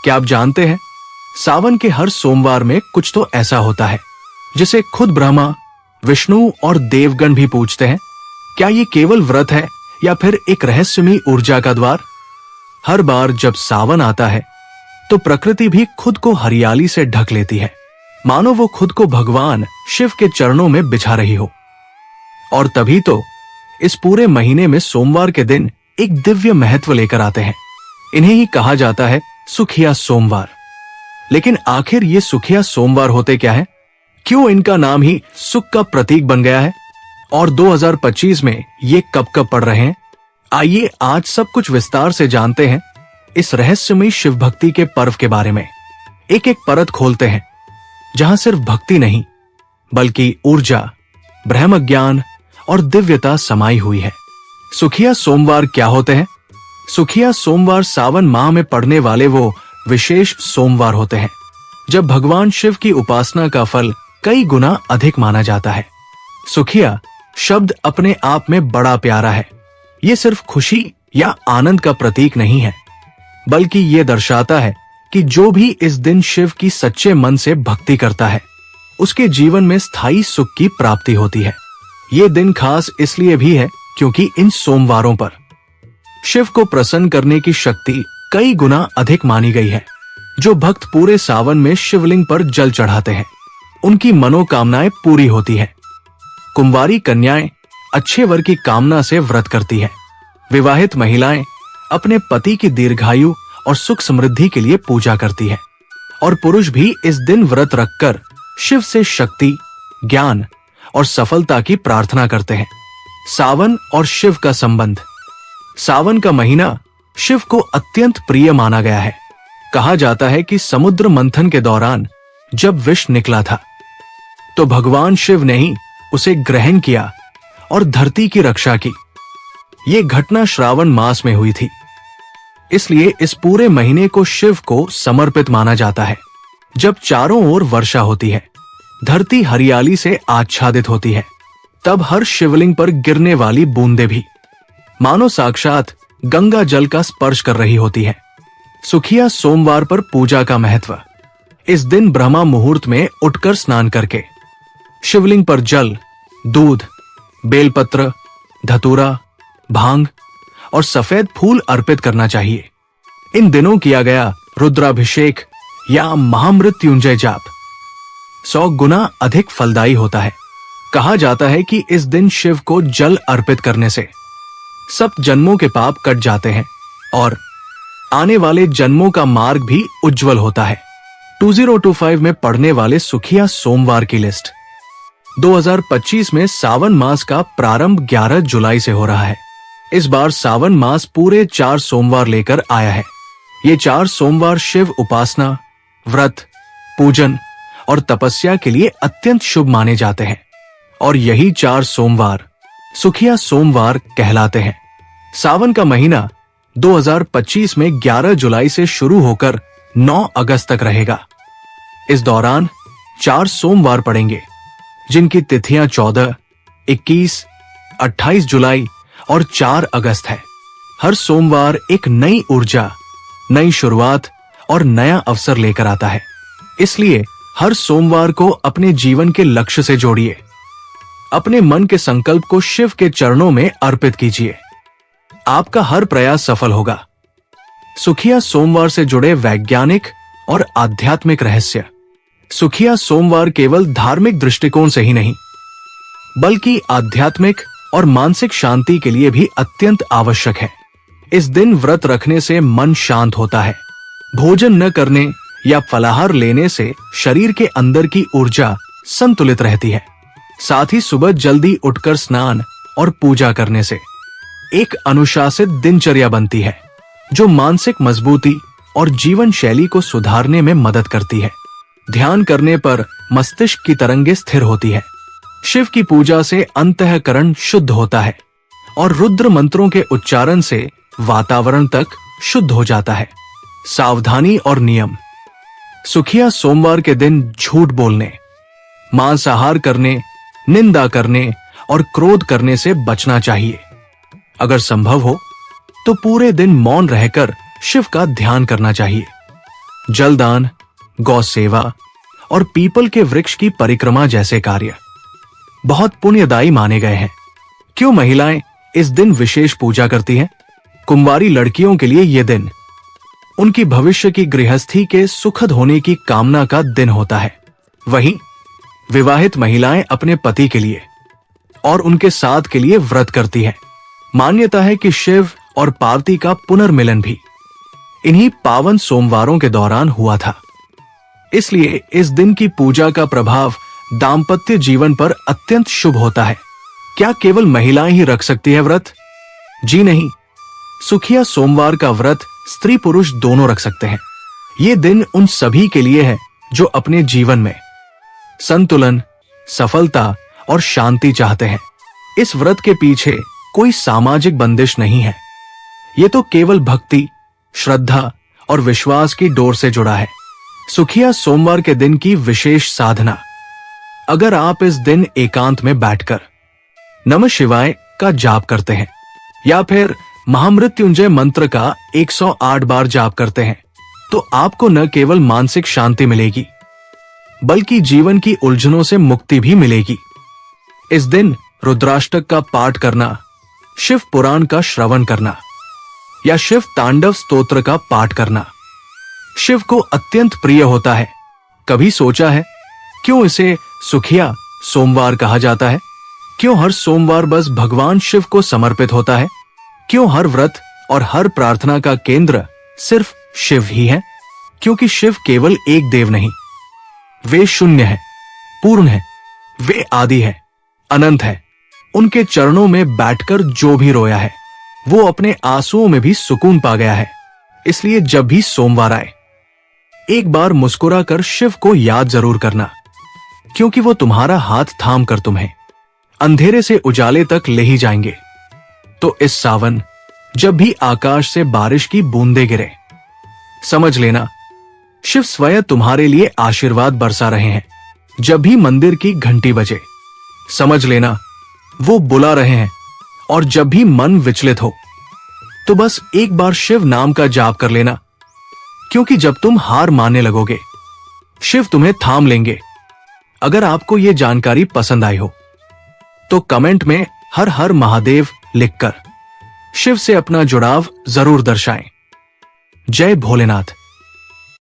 क्या आप जानते हैं, सावन के हर सोमवार में कुछ तो ऐसा होता है जिसे खुद ब्रह्मा, विष्णु और देवगण भी पूछते हैं। क्या ये केवल व्रत है या फिर एक रहस्यमयी ऊर्जा का द्वार? हर बार जब सावन आता है तो प्रकृति भी खुद को हरियाली से ढक लेती है, मानो वो खुद को भगवान शिव के चरणों में बिछा रही हो। और तभी तो इस पूरे महीने में सोमवार के दिन एक दिव्य महत्व लेकर आते हैं। इन्हें ही कहा जाता है सुखिया सोमवार। लेकिन आखिर ये सुखिया सोमवार होते क्या है? क्यों इनका नाम ही सुख का प्रतीक बन गया है? और 2025 में ये कब कब पड़ रहे हैं? आइए आज सब कुछ विस्तार से जानते हैं इस रहस्यमयी शिव भक्ति के पर्व के बारे में। एक एक परत खोलते हैं जहां सिर्फ भक्ति नहीं बल्कि ऊर्जा, ब्रह्म ज्ञान और दिव्यता समाई हुई है। सुखिया सोमवार क्या होते हैं? सुखिया सोमवार सावन माह में पड़ने वाले वो विशेष सोमवार होते हैं जब भगवान शिव की उपासना का फल कई गुना अधिक माना जाता है। सुखिया शब्द अपने आप में बड़ा प्यारा है। ये सिर्फ खुशी या आनंद का प्रतीक नहीं है, बल्कि ये दर्शाता है कि जो भी इस दिन शिव की सच्चे मन से भक्ति करता है उसके जीवन में स्थायी सुख की प्राप्ति होती है। ये दिन खास इसलिए भी है क्योंकि इन सोमवारों पर शिव को प्रसन्न करने की शक्ति कई गुना अधिक मानी गई है। जो भक्त पूरे सावन में शिवलिंग पर जल चढ़ाते हैं उनकी मनोकामनाएं पूरी होती है। कुंवारी कन्याएं अच्छे वर की कामना से व्रत करती है। विवाहित महिलाएं अपने पति की दीर्घायु और सुख समृद्धि के लिए पूजा करती है। और पुरुष भी इस दिन व्रत रखकर शिव से शक्ति, ज्ञान और सफलता की प्रार्थना करते हैं। सावन और शिव का संबंध। सावन का महीना शिव को अत्यंत प्रिय माना गया है। कहा जाता है कि समुद्र मंथन के दौरान जब विष निकला था तो भगवान शिव ने ही उसे ग्रहण किया और धरती की रक्षा की। ये घटना श्रावण मास में हुई थी, इसलिए इस पूरे महीने को शिव को समर्पित माना जाता है। जब चारों ओर वर्षा होती है, धरती हरियाली से आच्छादित होती है, तब हर शिवलिंग पर गिरने वाली बूंदें भी मानो साक्षात गंगा जल का स्पर्श कर रही होती है। सुखिया सोमवार पर पूजा का महत्व। इस दिन ब्रह्मा मुहूर्त में उठकर स्नान करके शिवलिंग पर जल, दूध, बेलपत्र, धतूरा, भांग और सफेद फूल अर्पित करना चाहिए। इन दिनों किया गया रुद्राभिषेक या महामृत्युंजय जाप 100 गुना अधिक फलदायी होता है। कहा जाता है कि इस दिन शिव को जल अर्पित करने से सब जन्मों के पाप कट जाते हैं और आने वाले जन्मों का मार्ग भी उज्जवल होता है। 2025 में पड़ने वाले सुखिया सोमवार की लिस्ट। 2025 में सावन मास का प्रारंभ 11 जुलाई से हो रहा है। इस बार सावन मास पूरे 4 सोमवार लेकर आया है। ये 4 सोमवार शिव उपासना, व्रत, पूजन और तपस्या के लिए अत्यंत शुभ माने जाते हैं और यही 4 सोमवार सुखिया सोमवार कहलाते हैं। सावन का महीना 2025 में 11 जुलाई से शुरू होकर 9 अगस्त तक रहेगा। इस दौरान 4 सोमवार पड़ेंगे जिनकी तिथियां 14, 21, 28 जुलाई और 4 अगस्त है। हर सोमवार एक नई ऊर्जा, नई शुरुआत और नया अवसर लेकर आता है। इसलिए हर सोमवार को अपने जीवन के लक्ष्य से जोड़िए। अपने मन के संकल्प को शिव के चरणों में अर्पित कीजिए। आपका हर प्रयास सफल होगा। सुखिया सोमवार से जुड़े वैज्ञानिक और आध्यात्मिक रहस्य। सुखिया सोमवार केवल धार्मिक दृष्टिकोण से ही नहीं बल्कि आध्यात्मिक और मानसिक शांति के लिए भी अत्यंत आवश्यक है। इस दिन व्रत रखने से मन शांत होता है। भोजन न करने या फलाहार लेने से शरीर के अंदर की ऊर्जा संतुलित रहती है। साथ ही सुबह जल्दी उठकर स्नान और पूजा करने से एक अनुशासित दिनचर्या बनती है जो मानसिक मजबूती और जीवन शैली को सुधारने में मदद करती है। ध्यान करने पर मस्तिष्क की तरंगें स्थिर होती है। शिव की पूजा से अंतःकरण शुद्ध होता है और रुद्र मंत्रों के उच्चारण से वातावरण तक शुद्ध हो जाता है। सावधानी और नियम। सुखिया सोमवार के दिन झूठ बोलने, मांसाहार करने, निंदा करने और क्रोध करने से बचना चाहिए। अगर संभव हो तो पूरे दिन मौन रहकर शिव का ध्यान करना चाहिए। जलदान, गौ सेवा और पीपल के वृक्ष की परिक्रमा जैसे कार्य बहुत पुण्यदायी माने गए हैं। क्यों महिलाएं इस दिन विशेष पूजा करती हैं? कुंवारी लड़कियों के लिए यह दिन उनकी भविष्य की गृहस्थी के सुखद होने की कामना का दिन होता है। वहीं विवाहित महिलाएं अपने पति के लिए और उनके साथ के लिए व्रत करती हैं। मान्यता है कि शिव और पार्वती का पुनर्मिलन भी इन्हीं पावन सोमवारों के दौरान हुआ था। इसलिए इस दिन की पूजा का प्रभाव दाम्पत्य जीवन पर अत्यंत शुभ होता है। क्या केवल महिलाएं ही रख सकती है व्रत? जी नहीं, सुखिया सोमवार का व्रत स्त्री पुरुष दोनों रख सकते हैं। ये दिन उन सभी के लिए है जो अपने जीवन में संतुलन, सफलता और शांति चाहते हैं। इस व्रत के पीछे कोई सामाजिक बंदिश नहीं है। ये तो केवल भक्ति, श्रद्धा और विश्वास की डोर से जुड़ा है। सुखिया सोमवार के दिन की विशेष साधना। अगर आप इस दिन एकांत में बैठकर नमः शिवाय का जाप करते हैं या फिर महामृत्युंजय मंत्र का 108 बार जाप करते हैं, तो आपको न केवल मानसिक शांति मिलेगी बल्कि जीवन की उलझनों से मुक्ति भी मिलेगी। इस दिन रुद्राष्टक का पाठ करना, शिव पुराण का श्रवण करना या शिव तांडव स्तोत्र का पाठ करना शिव को अत्यंत प्रिय होता है। कभी सोचा है क्यों इसे सुखिया सोमवार कहा जाता है? क्यों हर सोमवार बस भगवान शिव को समर्पित होता है? क्यों हर व्रत और हर प्रार्थना का केंद्र सिर्फ शिव ही है? क्योंकि शिव केवल एक देव नहीं, वे शून्य है, पूर्ण है, वे आदि है, अनंत है। उनके चरणों में बैठकर जो भी रोया है वो अपने आंसुओं में भी सुकून पा गया है। इसलिए जब भी सोमवार आए एक बार मुस्कुरा कर शिव को याद जरूर करना, क्योंकि वो तुम्हारा हाथ थाम कर तुम्हें अंधेरे से उजाले तक ले ही जाएंगे। तो इस सावन जब भी आकाश से बारिश की बूंदें गिरे, समझ लेना शिव स्वयं तुम्हारे लिए आशीर्वाद बरसा रहे हैं। जब भी मंदिर की घंटी बजे, समझ लेना वो बुला रहे हैं। और जब भी मन विचलित हो तो बस एक बार शिव नाम का जाप कर लेना, क्योंकि जब तुम हार मानने लगोगे शिव तुम्हें थाम लेंगे। अगर आपको यह जानकारी पसंद आई हो तो कमेंट में हर हर महादेव लिखकर शिव से अपना जुड़ाव जरूर दर्शाएं। जय भोलेनाथ।